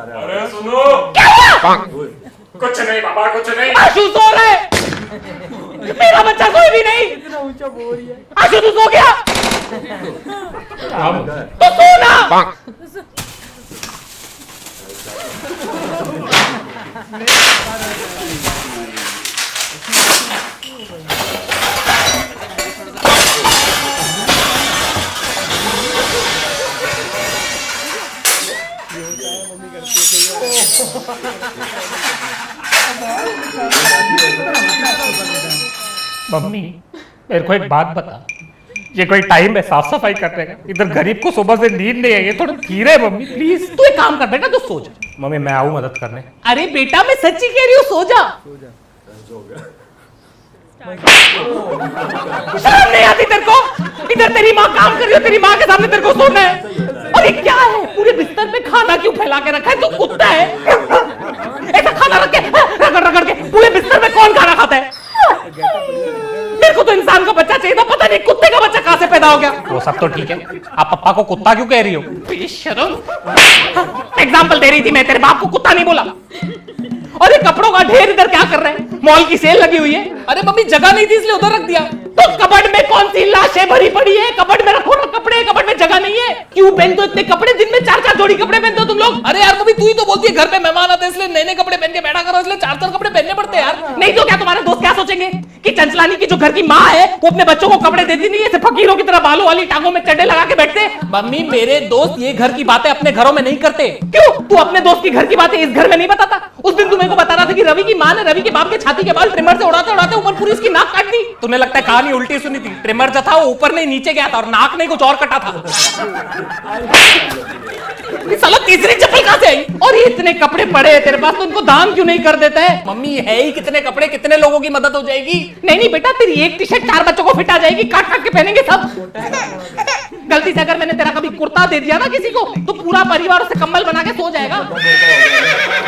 अरे सुनो, कुछ नहीं बाबा, कुछ नहीं। आशु सो रहा है, मेरा बच्चा कोई भी नहीं। आशु तू सो गया तो सोना। मम्मी मेरे को एक बात बता, ये कोई टाइम है साफ सफाई करने का? इधर गरीब को सुबह से नींद नहीं आई है, थोड़ा धीरे है मम्मी प्लीज। तू एक काम कर बेटा, तू सो जा। मम्मी मैं आऊं मदद करने? अरे बेटा मैं सच्ची कह रही हूँ, सो जा। शर्म नहीं आती तेरे को? इधर तेरी माँ काम कर रही हो, तेरी माँ के सामने तेरे को सोना है। और ये क्या है, पूरे बिस्तर में खाना क्यों फैला के रखा है? तू कुत्ता है? ऐसा खाना रख के रगड़ रगड़ के पूरे बिस्तर में कौन खाना खाता है? मेरे को तो इंसान का बच्चा चाहिए था, पता नहीं कुत्ते का बच्चा कहां से पैदा हो गया। वो सब तो ठीक है, आप पप्पा को कुत्ता क्यों कह रही हो? बेशर्म। एग्जाम्पल दे रही थी मैं, तेरे बाप को कुत्ता नहीं बोला। और ये कपड़ों का ढेर इधर क्या कर रहे हैं? मॉल की सेल लगी हुई है। अरे मम्मी जगह नहीं थी इसलिए उधर रख दिया। तो कबर्ड में कौन सी लाशें भरी पड़ी है? कबर्ड में रखो ना कपड़े, कबर्ड में जगह नहीं है। क्यों पहनते हो इतने कपड़े? दिन में 4-4 जोड़ी कपड़े पहनते हो तुम लोग। अरे यार मम्मी तू ही तो बोलती है घर पे मेहमान आते हैं इसलिए नए नए कपड़े पहन के बैठा करो, इसलिए 4-4 कपड़े पहनने पड़ते हैं यार। नहीं तो क्या तुम्हारे दोस्त क्या सोचेंगे कि चंचलानी की जो घर की माँ है वो अपने बच्चों को कपड़े देती नहीं है, ऐसे फकीरों की तरह बालों वाली टांगों में चड्डे लगा के बैठते? मम्मी मेरे दोस्त ये घर की बातें अपने घरों में नहीं करते। क्यों? तू अपने दोस्त की घर की बातें इस घर में नहीं बताता? उस दिन तू मेरे को बता रहा था कि रवि की माँ ने रवि के बाप के छाती के बाल ट्रिमर से उड़ाते उड़ाते ऊपर पूरी इसकी नाक काट दी। तुम्हें लगता है कहानी उल्टी सुनी थी? ट्रिमर जो था वो ऊपर नहीं नीचे गया था और नाक नहीं कुछ और कटा था। ये साला तीसरी चप्पल कहां से आई? और ये इतने कपड़े पड़े हैं तेरे पास, तो इनको दान क्यों नहीं कर देता है? मम्मी है ही कितने कपड़े, कितने लोगों की मदद हो जाएगी? नहीं नहीं बेटा, तेरी एक टी शर्ट 4 बच्चों को फिट आ जाएगी, काट काट के पहनेंगे सब। गलती से अगर मैंने तेरा कभी कुर्ता दे दिया ना किसी को, तो पूरा परिवार उसे कंबल बना के सो जाएगा।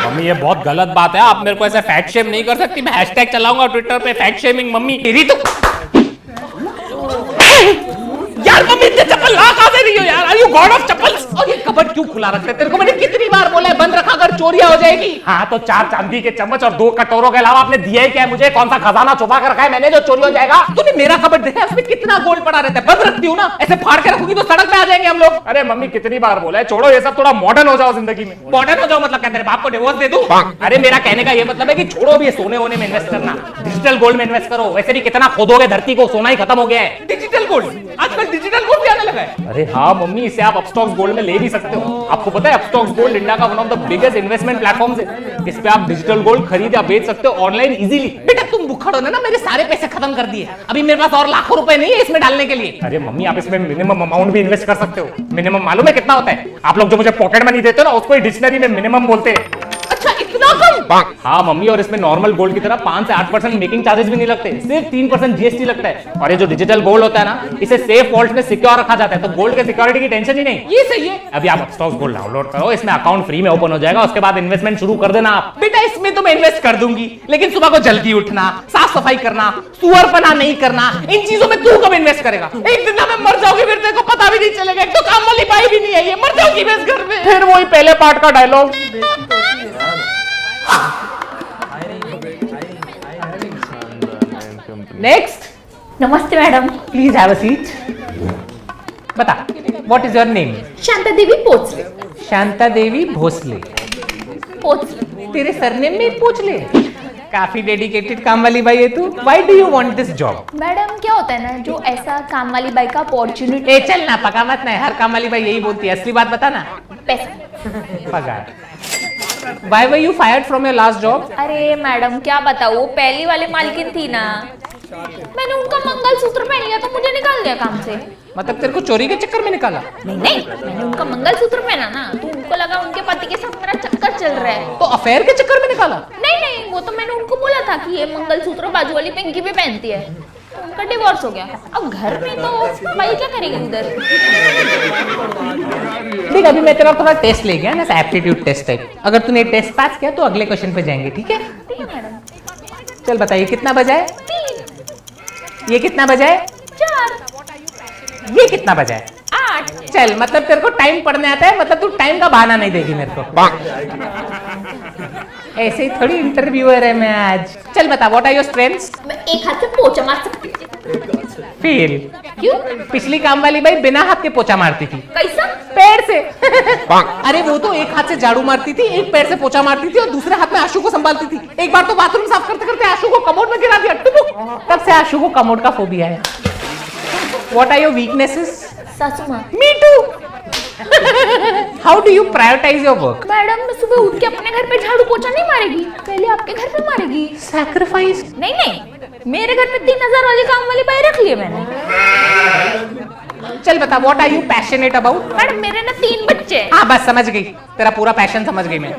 मम्मी ये बहुत गलत बात है, आप मेरे को ऐसे फैट शेम नहीं कर सकती। मैं हैशटैग चलाऊंगा ट्विटर पे, फैट शेमिंग मम्मी। तेरी तो यार मम्मी इतने चप्पल ला कहां से रही हो यार? Are you god of chappals? और ये कबर्ड क्यों खुला रखते हैं? तेरे को मैंने कितनी बार बोला है बंद रखा कर, चोरियां हो जाएगी। हाँ तो 4 चांदी के चम्मच और 2 कटोरों के अलावा आपने दिया ही क्या है मुझे? कौन सा खजाना छुपा कर रखा है मैंने जो चोरी हो जाएगा? तूने मेरा कबर्ड देखा है? उसमें कितना गोल्ड पड़ा रहता है। बंद रखती हूँ ना, ऐसे फाड़ के रखूंगी तो सड़क पे आ जाएंगे हम लोग। अरे मम्मी कितनी बार बोला है, छोड़ो ये सब, थोड़ा मॉडर्न हो जाओ जिंदगी में। मॉडर्न हो जाओ मतलब क्या, तेरे बाप को डिवोर्स दे दूं? अरे मेरा कहने का ये मतलब है कि छोड़ो भी ये सोने होने में इन्वेस्ट करना, डिजिटल गोल्ड में इन्वेस्ट करो। वैसे भी कितना खोदोगे धरती को, सोना ही खत्म हो गया है। डिजिटल गोल्ड, आजकल डिजिटल गोल्ड भी आने लगा है। अरे हाँ मम्मी, इसे आप अपस्टॉक्स गोल्ड में ले भी सकते हो। आपको पता है अपस्टॉक्स गोल्ड इंडिया का one of the biggest investment platforms है। इस पे आप डिजिटल गोल्ड खरीद या बेच सकते हो ऑनलाइन इजीली। बेटा तुम बुखड़ हो ना, मेरे सारे पैसे खत्म कर दिए, अभी मेरे पास और लाखों रुपए नहीं है इसमें डालने के लिए। अरे मम्मी आप इसमें मिनिमम अमाउंट भी इन्वेस्ट कर सकते हो। मिनिमम मालूम है कितना होता है? आप लोग जो मुझे पॉकेट मनी देते हो ना, उसको डिक्शनरी में मिनिमम बोलते हैं। अच्छा इतना कम? हाँ मम्मी, और इसमें नॉर्मल गोल्ड की तरह 5 से 8% मेकिंग चार्जेस भी नहीं लगते, सिर्फ 3% जीएसटी लगता है। और ये जो डिजिटल गोल्ड होता है ना, इसे सेफ वॉल्ट में सिक्योर रखा जाता है, तो गोल्ड के सिक्योरिटी की टेंशन ही नहीं। ये सही है। अभी आप अपस्टॉक्स गोल्ड डाउनलोड करो, इसमें अकाउंट फ्री में ओपन हो जाएगा, उसके बाद इन्वेस्टमेंट शुरू कर देना आप। बेटा इसमें तो मैं इन्वेस्ट कर दूंगी, लेकिन सुबह को जल्दी उठना, साफ सफाई करना, सुअरपना नहीं करना, इन चीजों में तू कब इन्वेस्ट करेगा? एक दिन में मर जाओगे, फिर तेरे को पता भी नहीं चलेगा। एक तो काम वाली बाई भी नहीं है, ये मर जाओगी बस घर में। फिर वही पहले पार्ट का डायलॉग। नेक्स्ट। नमस्ते madam. Please have a seat. बता, what is your name? Shanta Devi Bhosale. Shanta Devi Bhosale. Bhosale. तेरे सरनेम में पूछ ले। काफी डेडिकेटेड काम वाली बाई है तू। Why do you want this job? Madam क्या होता है ना, जो ऐसा काम वाली बाई का अपॉर्चुनिटी। ए चल ना, पका मत ना, हर काम वाली बाई यही बोलती है। असली बात बता ना। पैसा। पगार। Why were you fired from your last job? अरे मैडम क्या बताऊँ, पहली वाली मालकिन थी ना, मैंने उनका मंगलसूत्र पहन लिया तो मुझे निकाल दिया काम से। मतलब तेरे को चोरी के चक्कर में निकाला? नहीं नहीं, मैंने उनका मंगलसूत्र पहना ना, तो उनको लगा उनके पति के साथ मेरा चक्कर चल रहा है। तो अफेयर के चक्कर में निकाला? नहीं नहीं, वो तो मैंने उनको बोला था कि ये मंगलसूत्र बाजू वाली पिंकी भी पहनती है, तो उनका डिवोर्स हो गया। अब घर में तो भाई क्या करेगी उधर। ठीक, अभी मैं तेरा थोड़ा टेस्ट ले गया ना, एप्टीट्यूड टेस्ट टाइप। अगर तूने टेस्ट पास किया तो अगले क्वेश्चन पे जाएंगे, ठीक है? ठीक है मैडम। चल बताइए कितना बजा है? 3, ये कितना बजा है? 4, ये कितना बजा है? 8। चल, मतलब तेरे को टाइम पढ़ने आता है, मतलब तू टाइम का बहाना नहीं देगी मेरे को। ऐसे ही थोड़ी इंटरव्यूअर है मैं आज। चल बता, व्हाट आर योर स्ट्रेंथ्स? मैं एक हाथ से पोछा मार सकती हूँ। फेल। क्यों? पिछली काम वाली बाई बिना हाथ के पोछा मारती थी। कैसा? पैर से। अरे वो तो एक हाथ से झाड़ू मारती थी, एक पैर से पोछा मारती थी और दूसरे हाथ में आशु को संभालती थी। एक बार तो बाथरूम साफ करते करते आशु को कमोड में गिरा दिया, टुपुक। तब से आशु को कमोड का फोबिया है। What are your weaknesses? सासू माँ। Me too. How do you prioritize your work? Madam, मैं सुबह उठ के अपने घर पे झाड़ू पोछा नहीं मारेगी, पहले आपके घर पे मारेगी। Sacrifice? नहीं नहीं, मेरे घर में 3000 वाली काम वाली बाई रख ली है मैंने। चल बता, what are you passionate about? Madam, मेरे ना 3 बच्चे हैं। हाँ बस समझ गई, तेरा पूरा पैशन समझ गई मैं।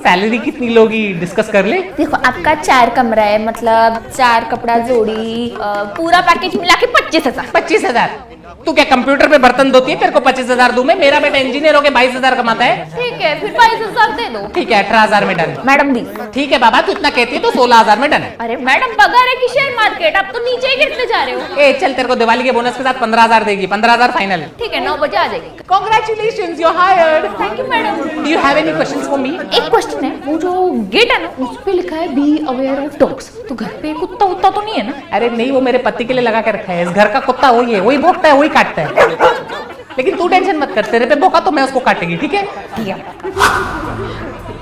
सैलरी कितनी लोगी डिस्कस कर ले। देखो, आपका 4 कमरा है, मतलब 4 कपड़ा जोड़ी, पूरा पैकेज मिला के 25,000। 25,000? तू क्या कंप्यूटर पे बर्तन धोती है, तेरे को 25,000 दूं मैं? मेरा बेटा इंजीनियर होके 22,000 कमाता है। ठीक है, फिर 22,000 दे दो। ठीक है, 18,000 में डन। मैडम 20। ठीक है बाबा, तू इतना कहती है तो 16,000 में डन है। अरे मैडम, पगार है कि शेयर मार्केट, आप तो नीचे ही गिरते जा रहे हो। ए चल, तेरे को दिवाली के बोनस के साथ 15,000 देगी, 15,000 फाइनल। ठीक है, 9 बजे आ जाएगी। Congratulations, you're hired. Thank you madam. Do you have any questions for me? एक क्वेश्चन है, वो जो गेट है ना, उस पे लिखा है बी अवेयर ऑफ डॉग्स, तो घर पे कुत्ता उत्ता तो नहीं है ना? अरे नहीं, वो मेरे पति के लिए लगा के रखा है। इस घर का कुत्ता वही है, वही भोंकता है, वही काटता है। लेकिन तू टेंशन मत कर, तेरे पे भोंका तो मैं उसको काटेगी, ठीक है? ठीक है।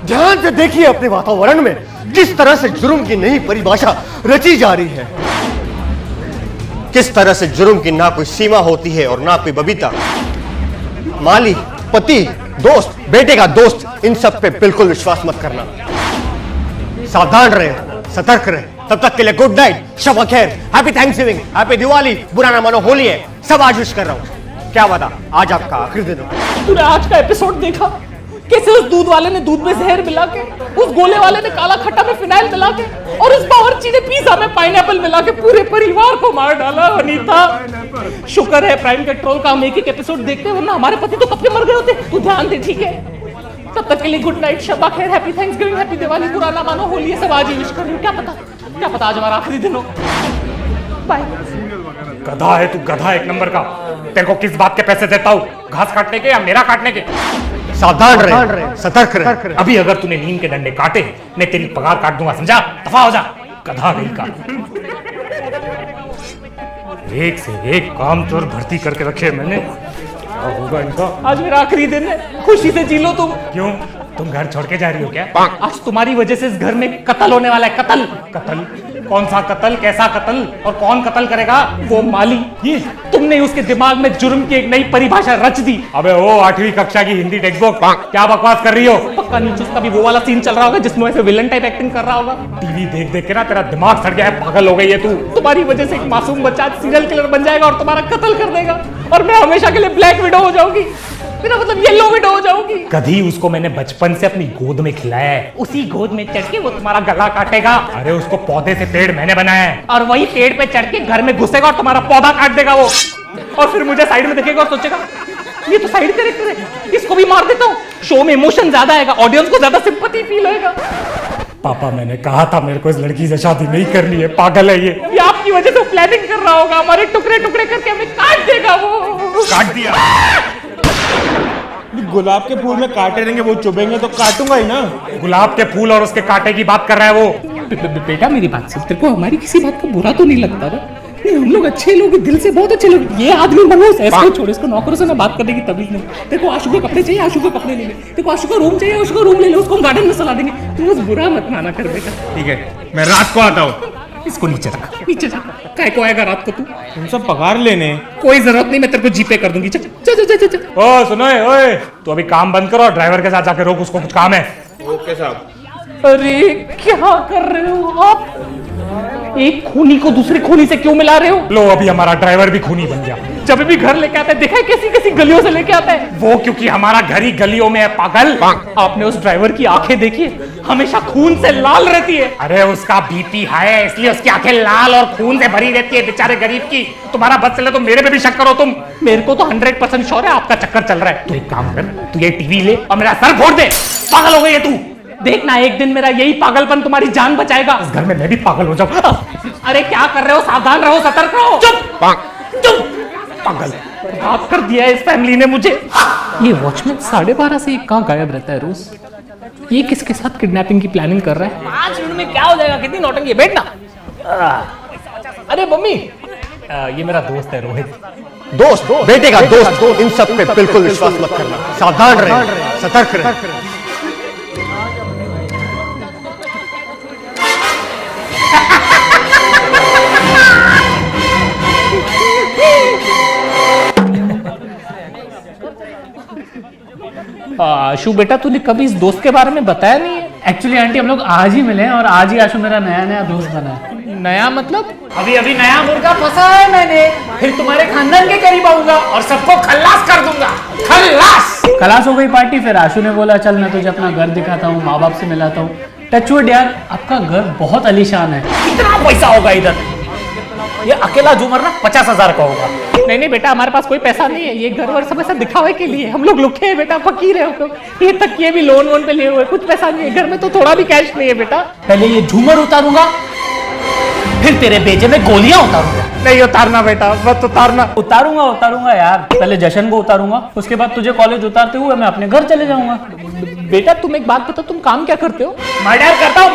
ध्यान से देखिए अपने वातावरण में किस तरह से जुर्म की नई परिभाषा रची जा रही है। किस तरह से जुर्म की ना कोई सीमा होती है और ना कोई बबीता। माली, पति, दोस्त, बेटे का दोस्त, इन सब पे बिल्कुल विश्वास मत करना। सावधान रहे, सतर्क रहे। तब तक के लिए गुड नाइट, शब खैर, हैप्पी थैंक्सगिविंग, हैप्पी दिवाली, बुरा ना मानो होली है, सब आज विश कर रहा हूं। क्या बता, आज आपका आखिरी दिन हो। तूने आज का एपिसोड देखा? कैसे उस दूध वाले ने दूध में जहर मिला के, उस गोले वाले ने काला खट्टा में फिनाइल मिला के, और उस बावर्ची ने पिज्जा में पाइनएप्पल मिला के पूरे परिवार को मार डाला। अनीता, शुक्र है प्राइम कंट्रोल का हम एक एपिसोड देखते हैं, वरना हमारे पति तो कब के मर गए होते। तू ध्यान दे, ठीक है? तब तक के लिए गुड नाइट, शब खैर, हैप्पी थैंक्सगिविंग, हैप्पी दिवाली, बुरा ना मानो होली है, सब आज ही विश कर रही हूं। क्या पता आज हमारा आखिरी दिन हो। बाय। गधा है तू, गधा एक नंबर का। तेरे को किस बात के पैसे देता हूँ, घास काटने के या मेरा काटने के? सावधान रहे, सतर्क रहे। अभी अगर तूने नींद के डंडे काटे, मैं तेरी पगार काट दूंगा, समझा? दफा हो जा, गधा नहीं का। एक से एक काम चोर भर्ती करके रखे मैंने। क्या होगा इनका? आज मेरा आखिरी दिन है, खुशी से जी लो तुम। क्यों, तुम घर छोड़ के जा रही हो क्या? आज तुम्हारी वजह से इस घर में कत्ल होने वाला है। कत्ल। कत्ल? कौन सा कत्ल, कैसा कत्ल, और कौन कत्ल करेगा? वो माली, ये तुमने उसके दिमाग में जुर्म की एक नई परिभाषा रच दी। अबे ओ 8वीं कक्षा की हिंदी टेक्स्ट बुक, क्या बकवास कर रही हो? पक्का नीचे उसका भी वो वाला सीन चल रहा होगा जिसमें ऐसे विलन टाइप एक्टिंग कर रहा होगा। टीवी देख देख के ना तेरा दिमाग सड़ गया है, पागल हो गई है तू। तुम्हारी वजह से एक मासूम बच्चा सीरियल किलर बन जाएगा और तुम्हारा कत्ल कर देगा, और मैं हमेशा के लिए ब्लैक विडो हो जाऊंगी। मेरा मतलब येलो विडो हो जाऊंगी। कभी उसको मैंने बचपन से अपनी गोद में खिलाया है। उसी गोद में चढ़ के वो तुम्हारा गला काटेगा। अरे उसको पौधे से पेड़ मैंने बनाया है। और वही पेड़ पे चढ़ के घर में घुसेगा और तुम्हारा पौधा काट देगा वो। और फिर मुझे साइड में देखेगा और सोचेगा ये तो साइड कैरेक्टर है, इसको भी मार देता हूँ। शो में इमोशन ज्यादा आएगा, ऑडियंस को ज्यादा सिंपैथी फील होएगा। पापा, मैंने कहा था मेरे को इस लड़की से शादी नहीं करनी है, पागल है ये। आपकी वजह से प्लानिंग कर रहा होगा, हमारे टुकड़े टुकड़े करके हमें काट देगा वो। काट दिया। गुलाब के फूल में कांटे रहेंगे, वो चुभेंगे तो काटूंगा ही ना। गुलाब के फूल और उसके कांटे की बात कर रहा है वो। बेटा मेरी बात से तेरे को हमारी किसी बात का बुरा तो नहीं लगता ना? नहीं, हम लोग अच्छे लोग, दिल से बहुत अच्छे लोग। ये आदमी मनोज, ऐसे छोड़, इसको नौकरों से ना बात करने की तमीज नहीं। तेरे को आशु के कपड़े चाहिए, आशु के कपड़े ले ले। तेरे को आशु का रूम चाहिए, आशु का रूम ले लो, उसको हम गार्डन में सला देंगे। तू बस बुरा मत माना कर बेटा। ठीक है, मैं रात को आता हूँ। इसको नीचे रख, नीचे जा। काय को आएगा रात को तू? तुम सब पगार लेने। कोई जरूरत नहीं, मैं तेरे को जीपे कर दूंगी। चल चल चल चल। ओ सुनो, ओए तू अभी काम बंद करो, ड्राइवर के साथ जाके रोक, उसको कुछ काम है। ओके साहब। अरे क्या कर रहे हो आप? एक खूनी को दूसरे खूनी से क्यों मिला रहे हो? लो अभी हमारा ड्राइवर भी खूनी बन गया। जब भी घर लेके आता है देखा है कैसी कैसी गलियों से लेके आता है। वो क्योंकि हमारा घर ही गलियों में है पागल। आपने उस ड्राइवर की आंखें देखी है? हमेशा खून से लाल रहती है। अरे उसका बीपी हाई है इसलिए उसकी आंखें लाल और खून से भरी रहती है बेचारे गरीब की। तुम्हारा बस चले तो मेरे पे भी शक करो तुम। मेरे को तो 100% श्योर है आपका चक्कर चल रहा है। तो एक काम कर, तू ये टीवी ले और मेरा सर फोड़ दे। पागल हो गई है तू। देखना एक दिन मेरा यही पागलपन तुम्हारी जान बचाएगा। इस घर में मैं भी पागल हो जाऊं। अरे क्या कर रहे हो? सावधान रहो, सतर्क रहो। चुप पागल। बर्बाद कर दिया है इस फैमिली ने मुझे। ये वॉचमैन 12:30 से कहाँ गायब रहता है रोज? ये किसके साथ किडनैपिंग की प्लानिंग कर रहा है? 5 मिनट में क्या हो जाएगा? कितनी नौटंकी है, बैठना। अरे मम्मी, ये मेरा दोस्त है रोहित। दोस्त बेटे का दोस्त, इन सब पे बिल्कुल विश्वास मत करना। सावधान रहे, सतर्क रहे। आशु बेटा, तूने कभी इस दोस्त के बारे में बताया नहीं है? एक्चुअली आंटी हम लोग आज ही मिले हैं और आज ही आशु मेरा नया दोस्त बना है। नया मतलब? अभी नया मुर्गा फंसा है मैंने, फिर तुम्हारे खानदान के करीब आऊंगा और सबको खल्लास कर दूंगा। खलास हो गई पार्टी। फिर आशु ने बोला चल मैं तुझे अपना घर दिखाता हूँ, माँ बाप से मिलाता हूँ। टचवुड यार, आपका घर बहुत आलीशान है। कितना पैसा होगा इधर? ये अकेला झूमर ना 50,000 का होगा। नहीं बेटा, हमारे पास कोई पैसा नहीं है। ये घर वर सब ऐसा दिखावे के लिए। हम लोग लुखे हैं बेटा, फकीर है हम लोग। ये तकिए भी लोन पे लिए हुए, कुछ पैसा नहीं है घर में, तो थोड़ा भी कैश नहीं है बेटा। पहले ये झूमर उतारूंगा, फिर तेरे बेजे में गोलियां उतारूंगा। नहीं उतारना बेटा, मत उतारना। उतारूंगा यार। पहले जशन को उतारूंगा, उसके बाद तुझे कॉलेज उतारते हुए मैं अपने घर चले जाऊंगा। बेटा तुम एक बात बताओ, तुम काम क्या करते हो? मर्डर करता हूँ।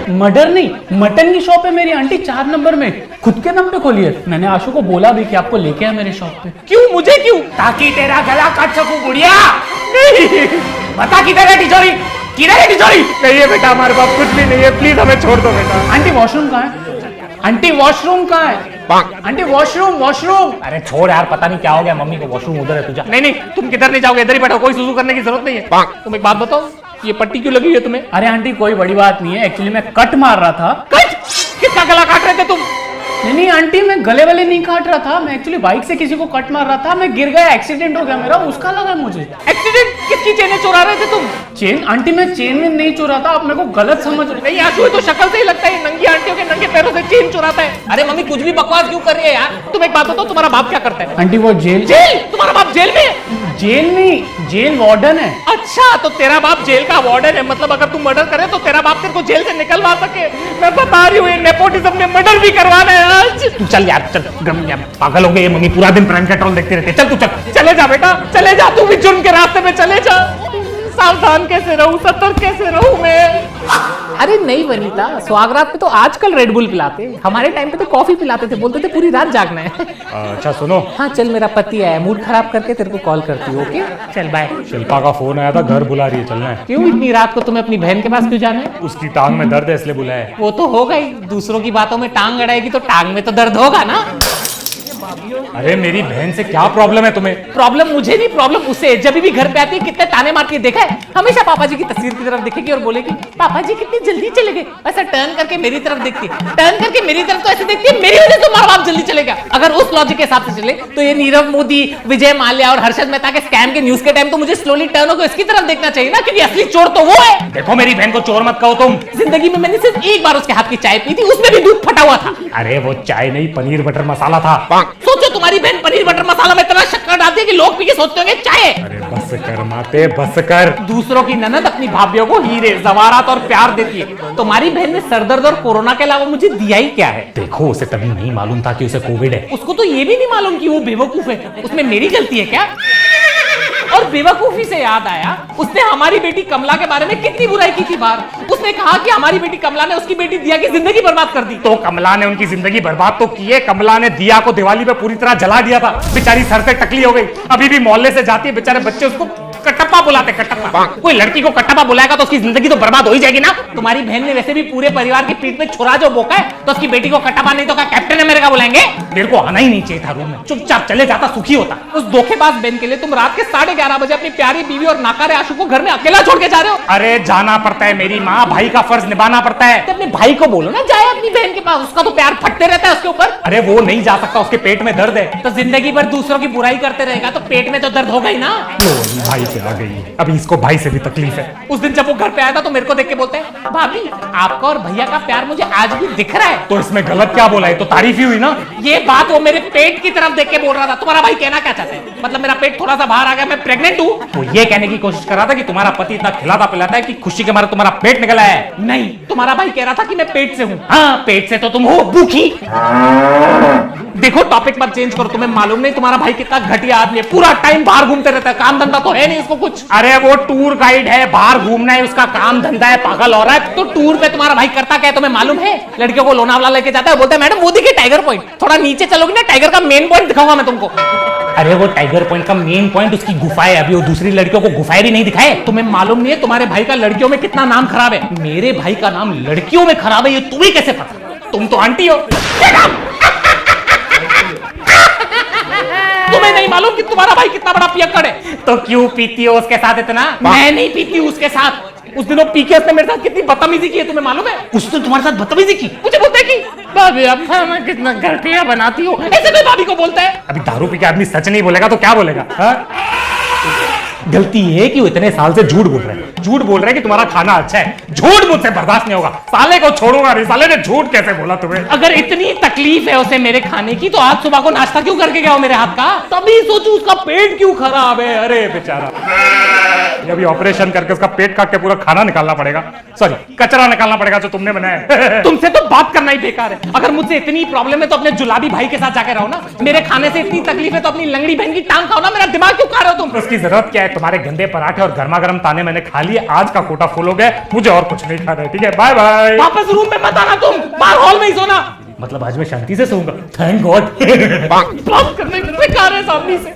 मर्डर नहीं, मटन की शॉप है मेरी आंटी 4 नंबर में, खुद के नाम पे खोली है। मैंने आशु को बोला भी कि आपको लेके आए मेरे शॉप पे। क्यों? मुझे क्यों? ताकि तेरा गला काट सकूं बुढ़िया। बता किधर है तिजोरी? किधर है तिजोरी? नहीं है बेटा, हमारे पास कुछ भी नहीं है, प्लीज हमें छोड़ दो बेटा। आंटी वॉशरूम कहाँ है? आंटी वॉशरूम कहाँ है? Aunty washroom. अरे छोड़ यार, पता नहीं क्या हो गया मम्मी को। वॉशरूम उधर है तुझा। नहीं तुम किधर नहीं जाओगे, इधर ही बैठो, कोई सुसु करने की जरूरत नहीं है। तुम एक बात बताओ, ये पट्टी क्यों लगी है तुम्हें? अरे आंटी कोई बड़ी बात नहीं है, एक्चुअली मैं कट मार रहा था। कट? किसका गला काट रहे थे तुम? नहीं आंटी, मैं गले वाले नहीं काट रहा था, मैं एक्चुअली बाइक से किसी को कट मार रहा था। मैं गिर गया, एक्सीडेंट हो गया मेरा, उसका लगा मुझे। एक्सीडेंट? किसकी चेनें चुरा रहे थे तुम? चेन? आंटी मैं चेन में नहीं चुरा था, आप मेरे को गलत समझ रहे। नहीं आशु, तो शक्ल से ही लगता है नंगी आंटियों के नंगे पैरों से चेन चुराता है। अरे मम्मी कुछ भी बकवास क्यों कर रही है यार? तुम एक बात बताओ, तुम्हारा बाप क्या करता है? आंटी वो जेल तुम्हारा बाप जेल में? जेल नहीं, जेल वार्डन है। अच्छा, तो तेरा बाप जेल का वार्डन है। मतलब अगर तुम मर्डर करे तो तेरा बाप तेरे को जेल से निकलवा सके। मैं बता रही हूँ, नेपोटिज्म ने मर्डर भी करवाना है आज। तू चल यार, चल। पागल हो गए मम्मी, पूरा दिन प्राइम पेट्रोल देखते रहते। चल तू चल। चले जा बेटा, चले जा। तू भी जुर्म के रास्ते में चले जा। सावधान कैसे रहूं, सतर्क कैसे रहूं मैं? अरे नहीं वनीता, स्वागरात पे तो आजकल रेड बुल पिलाते, हमारे टाइम पे तो कॉफी पिलाते थे, बोलते थे पूरी रात जागना है। अच्छा सुनो। हाँ चल, मेरा पति आया, मूड खराब करके तेरे को कॉल करती हूँ। ओके चल बाय। शिल्पा का फोन आया था, घर बुला रही है, चलना है। क्यों इतनी रात को तुम्हें अपनी बहन के पास क्यों जाना है? उसकी टांग में दर्द है इसलिए बुलाया है। वो तो होगा ही, दूसरों की बातों में टांग अड़ाएगी तो टांग में तो दर्द होगा ना। अरे मेरी बहन से क्या प्रॉब्लम है तुम्हें? प्रॉब्लम मुझे नहीं, प्रॉब्लम उसे। जब भी घर पे आती है कितने ताने मारती है देखा है? हमेशा पापा जी की तस्वीर की तरफ देखेगी और बोलेगी पापा जी कितनी जल्दी चले गए। ऐसा टर्न करके मेरी तरफ देखती है, टर्न करके मेरी तरफ तो ऐसे देखती है मेरी वजह से तुम्हारा बाप जल्दी चले गया। अगर उस लॉजिक के हिसाब से चले तो ये नीरव मोदी, विजय माल्या और हर्षद मेहता के स्कैम के न्यूज के टाइम तो मुझे स्लोली टर्न होकर इसकी तरफ देखना चाहिए ना, क्योंकि असली चोर तो वो है। देखो मेरी बहन को चोर मत कहो तुम। जिंदगी में मैंने सिर्फ एक बार उसके हाथ की चाय पी थी, उसमें भी दूध फटा हुआ था। अरे वो चाय नहीं, पनीर बटर मसाला था। सोचो तुम्हारी बहन पनीर बटर मसाला में इतना शक्कर डालती है कि लोग पी के सोचते होंगे चाय। अरे बस कर माते, बस कर। दूसरों की ननद अपनी भाभीियों को हीरे, जवारात और प्यार देती है। तुम्हारी बहन ने सरदर्द और कोरोना के अलावा मुझे दिया ही क्या है? देखो उसे तभी नहीं मालूम था कि उसे कोविड है। उसको तो ये भी नहीं मालूम कि वो बेवकूफ है। उसमें मेरी गलती है क्या? और बेवकूफी से याद आया, उसने हमारी बेटी कमला के बारे में कितनी बुराई की थी बाहर। उसने कहा कि हमारी बेटी कमला ने उसकी बेटी दिया की जिंदगी बर्बाद कर दी। तो कमला ने उनकी जिंदगी बर्बाद तो की है। कमला ने दिया को दिवाली पे पूरी तरह जला दिया था, बेचारी सर से टकली हो गई। अभी भी मोहल्ले से जाती है, बेचारे बच्चे उसको कटप्पा बुलाते, कटप्पा। कोई लड़की को कटप्पा बुलाएगा तो उसकी जिंदगी तो बर्बाद हो ही जाएगी ना। तुम्हारी बहन ने वैसे भी पूरे परिवार की पीठ पे छुरा जो बोका है, तो उसकी बेटी को कटप्पा नहीं तो क्या कैप्टन अमेरिका बुलाएंगे? मेरे को आना ही नहीं चाहिए था रूम में, चुपचाप चले जाता, सुखी होता। उस धोखेबाज बहन के लिए तुम रात के 11:30 बजे अपनी प्यारी बीवी और नाकारे आशु को घर में अकेला छोड़ के जा रहे हो। अरे जाना पड़ता है मेरी माँ, भाई का फर्ज निभाना पड़ता है। अपने भाई को बोलो ना जाए अपनी बहन के पास, उसका तो प्यार फटते रहता है उसके ऊपर। अरे वो नहीं जा सकता, उसके पेट में दर्द है। तो जिंदगी भर दूसरों की बुराई करते रहेगा तो पेट में तो दर्द होगा ही ना। भाई से आ गई, अभी इसको भाई से भी तकलीफ है। उस दिन जब वो घर पे आया था तो मेरे को देख के बोलते हैं, भाभी आपका और भैया का प्यार मुझे आज भी दिख रहा है। तो इसमें गलत क्या बोला है? तो तारीफ ही हुई ना। ये बात वो मेरे पेट की तरफ देख के बोल रहा था। तुम्हारा भाई कहना क्या चाहते हैं? मतलब मेरा पेट थोड़ा सा बाहर आ गया, मैं प्रेग्नेंट हूँ? वो ये कहने की कोशिश कर रहा था कि तुम्हारा पति इतना खिलाता पिलाता है कि खुशी के मारे तुम्हारा पेट निकला है। नहीं, तुम्हारा भाई कह रहा था कि मैं पेट से हूँ। हाँ, पेट से तो तुम हो भूखी। देखो टॉपिक मत चेंज करो। तुम्हें मालूम नहीं तुम्हारा भाई कितना घटिया आदमी है, पूरा टाइम बाहर घूमते रहता है, काम धंधा तो है नहीं उसको कुछ। अरे वो टूर गाइड है, बाहर घूमना है उसका काम धंधा है, पागल हो रहा है। तो टूर पे तुम्हारा भाई करता क्या है तुम्हें मालूम है? लड़कियों को लोनावला लेके जाता है, बोलता है मैडम वो देखिए टाइगर पॉइंट, थोड़ा नीचे चलोगी ना टाइगर का मेन पॉइंट दिखाऊंगा मैं तुमको। अरे वो टाइगर पॉइंट का मेन पॉइंट उसकी गुफा है, अभी वो दूसरी लड़कियों को गुफाएं भी नहीं दिखाए। तुम्हें मालूम नहीं है तुम्हारे भाई का लड़कियों में कितना नाम खराब है? मेरे भाई का नाम लड़कियों में खराब है, ये तुम्हें कैसे पता? तुम तो आंटी हो। तुम्हें नहीं मालूम कि तुम्हारा भाई कितना बड़ा पियक्कड़ है? तो क्यों पीती हो उसके साथ इतना? मैं नहीं पीती उसके साथ। उस दिन वो पीके उसने मेरे साथ कितनी बदतमीजी की है तुम्हें मालूम है? उसने तुम्हारे साथ बदतमीजी की, मुझे बोलता है कि भाभी आप खाना कितना घटिया बनाती हो, ऐसे भी भाभी को बोलता है। अभी दारू पी के आदमी सच नहीं बोलेगा तो क्या बोलेगा? गलती है कि वो इतने साल से झूठ बोल रहे हैं, झूठ बोल रहे हैं कि तुम्हारा खाना अच्छा है। झूठ मुझसे बर्दाश्त नहीं होगा, साले को छोड़ूंगा नहीं। साले ने झूठ कैसे बोला तुम्हें? अगर इतनी तकलीफ है उसे मेरे खाने की तो आज सुबह को नाश्ता क्यों करके गया हो मेरे हाथ का? तभी सोचू उसका पेट क्यों खराब है। अरे बेचारा, अभी ऑपरेशन करके उसका पेट काट के पूरा खाना निकालना पड़ेगा, सॉरी कचरा निकालना पड़ेगा जो तुमने बनाया। तुमसे तो बात करना ही बेकार है। अगर मुझसे इतनी प्रॉब्लम है तो अपने जुलाबी भाई के साथ जाके रहो ना। मेरे खाने से इतनी तकलीफ है तो अपनी लंगड़ी बहन की टांग खाओ ना। मेरा दिमाग क्यों खा रहे हो तुम? उसकी जरूरत क्या है? तुम्हारे गंदे पराठे और गर्मा गर्म ताने मैंने खा लिए, आज का कोटा फुल हो गया, मुझे और कुछ नहीं खाना है। ठीक है, बाय बाय। वापस रूम में मत आना, तुम बाहर हॉल में ही सोना। मतलब आज मैं शांति से सोऊंगा, थैंक गॉड। बात करने में बेकार है सामने से।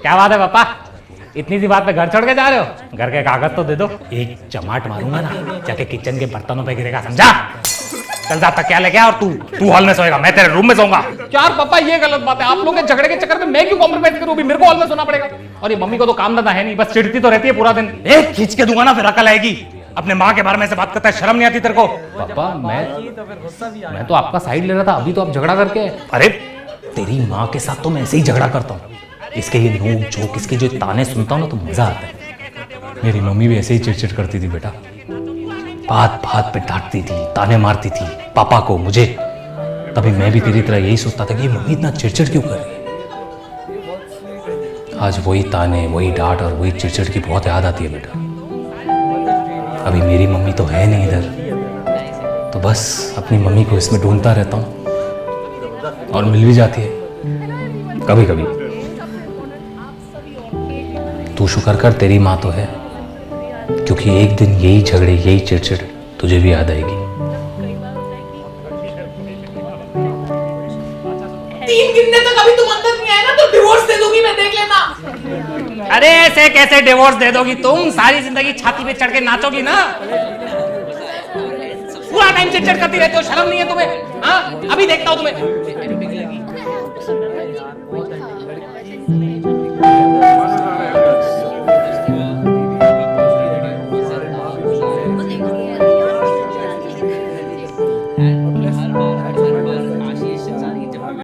क्या बात है पापा, इतनी सी बात पे घर छोड़ के जा रहे हो? घर के कागज तो दे दो, एक चमाट मारूंगा ना जाके किचन के बर्तनों पे गिरेगा, समझा? चल जा तकिया लेके आ और तू हॉल में सोएगा, मैं तेरे रूम में सोऊंगा। यार पापा ये गलत बात है, आप लोग के झगड़े के चक्कर में मैं क्यों कॉम्प्रोमाइज करूं? भी मेरे को हॉल में सोना पड़ेगा। और ये मम्मी को तो काम धंधा है नहीं, बस चिढ़ती तो रहती है पूरा दिन। एक खींच के दूंगा ना फिर अकल आएगी। अपने माँ के बारे में से बात करता है, शर्म नहीं आती तेरे को? पापा मैं तो आपका साइड ले रहा था, अभी तो आप झगड़ा करके। अरे तेरी माँ के साथ तो मैं ऐसे ही झगड़ा करता हूँ, इसके ये नोक झोंक, इसके जो ताने सुनता हूँ ना तो मजा आता है। मेरी मम्मी भी ऐसे ही चिड़चिड़ करती थी बेटा, बात बात पे डांटती थी, ताने मारती थी पापा को, मुझे। तभी मैं भी तेरी तरह यही सोचता था कि मम्मी इतना चिड़चिड़ क्यों कर रही है। आज वही ताने, वही डांट और वही चिड़चिड़ की बहुत याद आती है बेटा। अभी मेरी मम्मी तो है नहीं इधर, तो बस अपनी मम्मी को इसमें ढूंढता रहता हूँ और मिल भी जाती है कभी कभी। तू शुक्र कर तेरी माँ तो है, क्योंकि एक दिन यही झगड़े, यही चिड़चिड़ तुझे भी याद आएगी। 3 गिनने तक अभी तुम अंदर नहीं आए ना तो डिवोर्स दे दूंगी मैं, देख लेना। अरे ऐसे कैसे डिवोर्स दे दोगी तुम? सारी जिंदगी छाती पे चढ़ के नाचोगी ना, पूरा टाइम चिड़चिड़ करती रहती हो, शर्म नहीं है तुम्हें? हाँ अभी देखता हूँ तुम्हें।